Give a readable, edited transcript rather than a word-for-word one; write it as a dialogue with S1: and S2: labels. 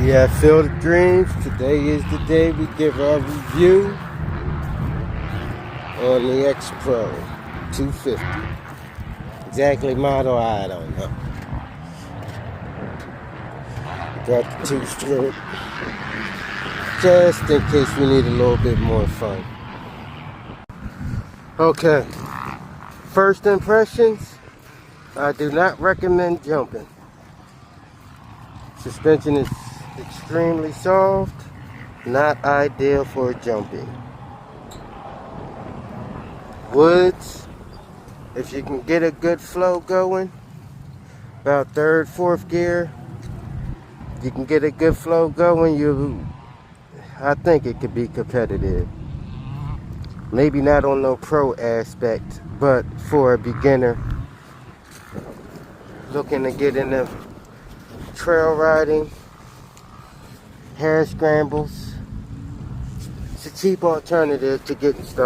S1: We have Field of Dreams. Today is the day we give our review on the X Pro 250. Exactly model, I don't know. Got the two-stroke just in case we need a little bit more fun. Okay, first impressions, I do not recommend jumping. Suspension is extremely soft, not ideal for jumping. Woods, if you can get a good flow going, about third, fourth gear, you can get a good flow going, I think it could be competitive. Maybe not on no pro aspect, but for a beginner looking to get into trail riding, hare scrambles, it's a cheap alternative to getting started.